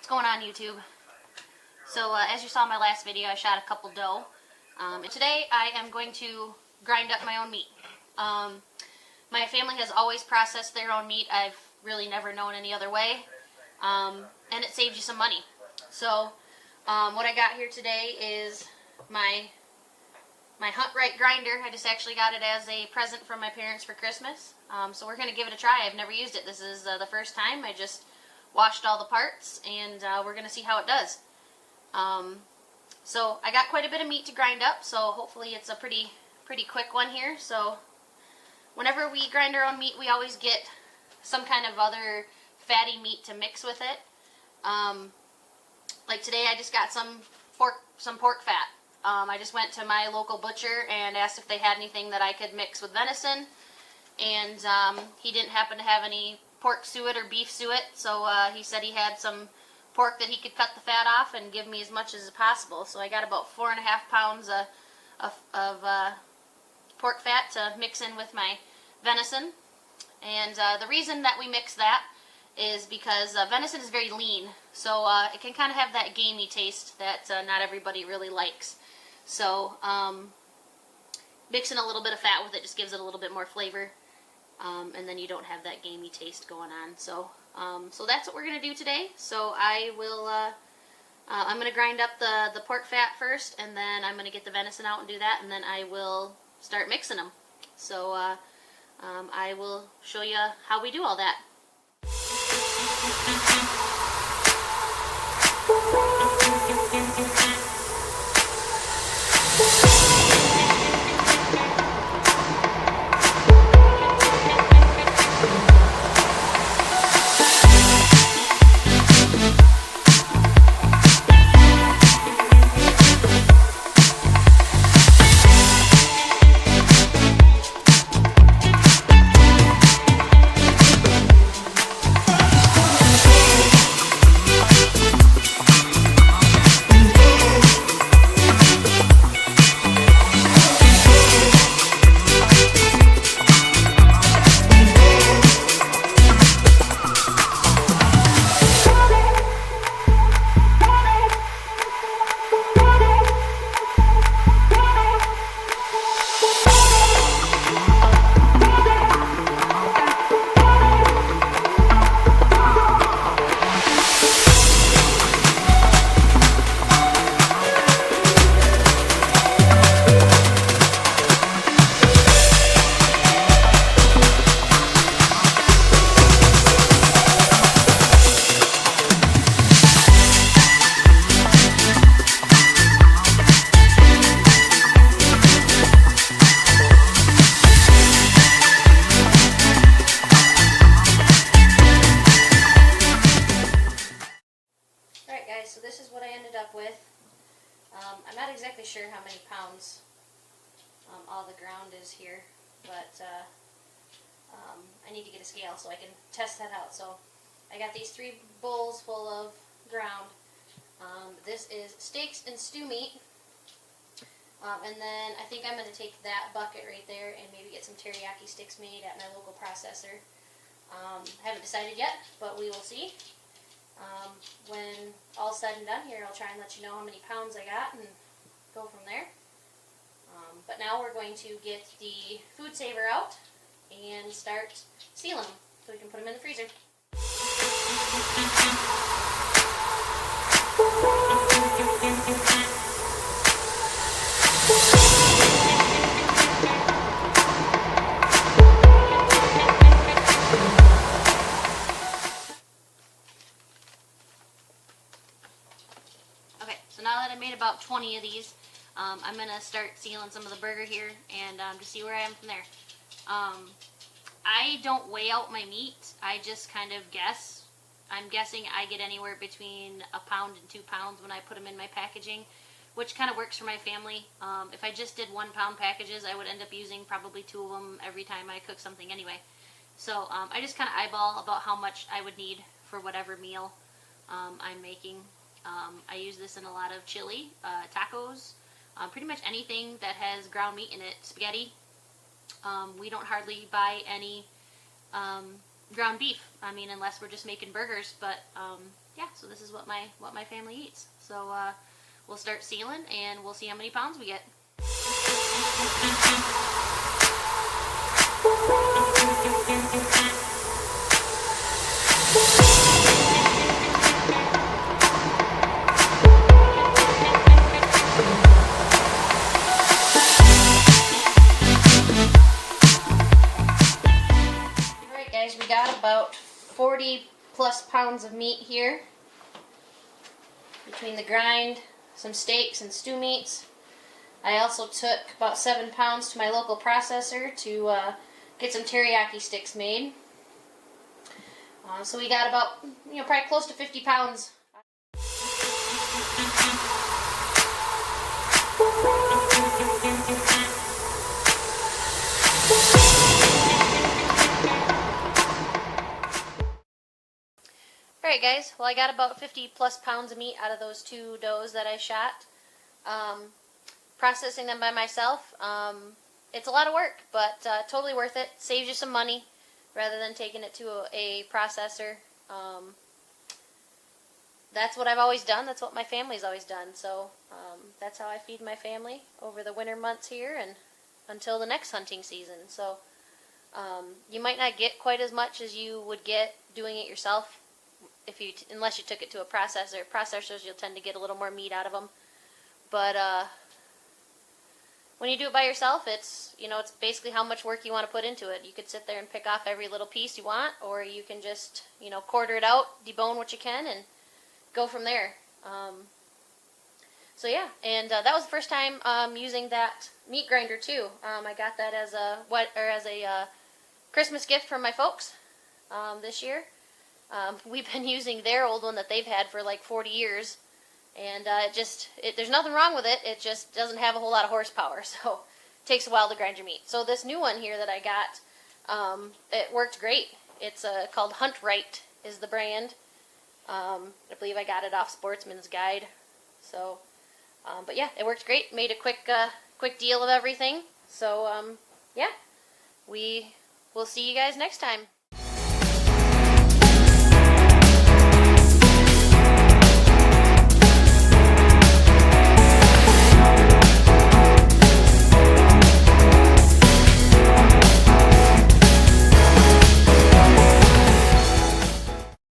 What's going on, YouTube? So as you saw in my last video, I shot a couple doe. And today I am going to grind up my own meat. My family has always processed their own meat. I've really never known any other way. And it saves you some money. So what I got here today is my Hunt Right grinder. I just actually got it as a present from my parents for Christmas. So we're going to give it a try. I've never used it. This is the first time. I just washed all the parts, and we're going to see how it does. So I got quite a bit of meat to grind up, so hopefully it's a pretty quick one here. So whenever we grind our own meat, we always get some kind of other fatty meat to mix with it. Like today I just got some pork fat. I just went to my local butcher and asked if they had anything that I could mix with venison, and he didn't happen to have any pork suet or beef suet, so he said he had some pork that he could cut the fat off and give me as much as possible. So I got about 4.5 pounds of pork fat to mix in with my venison. And the reason that we mix that is because venison is very lean, so it can kind of have that gamey taste that not everybody really likes. So mixing a little bit of fat with it just gives it a little bit more flavor, and then you don't have that gamey taste going on. So so that's what we're going to do today. So I will, I'm going to grind up the pork fat first, and then I'm going to get the venison out and do that, and then I will start mixing them. So I will show you how we do all that. So this is what I ended up with. I'm not exactly sure how many pounds all the ground is here, but I need to get a scale so I can test that out. So I got these 3 bowls full of ground. This is steaks and stew meat. And then I think I'm going to take that bucket right there and maybe get some teriyaki sticks made at my local processor. Haven't decided yet, but we will see. When all's said and done here, I'll try and let you know how many pounds I got and go from there. But now we're going to get the food saver out and start sealing them so we can put them in the freezer. Now that I made about 20 of these, I'm going to start sealing some of the burger here and to see where I am from there. I don't weigh out my meat. I just kind of guess. I'm guessing I get anywhere between 1 pound and 2 pounds when I put them in my packaging, which kind of works for my family. If I just did 1 pound packages, I would end up using probably 2 of them every time I cook something anyway. So I just kind of eyeball about how much I would need for whatever meal I'm making. I use this in a lot of chili, tacos, pretty much anything that has ground meat in it, spaghetti. We don't hardly buy any ground beef. I mean, unless we're just making burgers. But yeah, so this is what my family eats. So we'll start sealing, and we'll see how many pounds we get. Alright guys, we got about 40 plus pounds of meat here. Between the grind, some steaks and stew meats. I also took about 7 pounds to my local processor to get some teriyaki sticks made. So we got about, probably close to 50 pounds. Alright guys, well I got about 50 plus pounds of meat out of those 2 does that I shot. Processing them by myself, it's a lot of work, but totally worth it. Saves you some money rather than taking it to a processor. That's what I've always done. That's what my family's always done. So that's how I feed my family over the winter months here and until the next hunting season. So you might not get quite as much as you would get doing it yourself unless you took it to a processor. Processors, you'll tend to get a little more meat out of them. But when you do it by yourself, it's basically how much work you want to put into it. You could sit there and pick off every little piece you want, or you can just, quarter it out, debone what you can, and go from there. So yeah, and that was the first time using that meat grinder too. I got that as a Christmas gift from my folks this year. We've been using their old one that they've had for like 40 years. And there's nothing wrong with it. It just doesn't have a whole lot of horsepower, so it takes a while to grind your meat. So this new one here that I got, it worked great. It's called Hunt Right is the brand. I believe I got it off Sportsman's Guide. So, but yeah, it worked great. Made a quick deal of everything. So yeah, we will see you guys next time.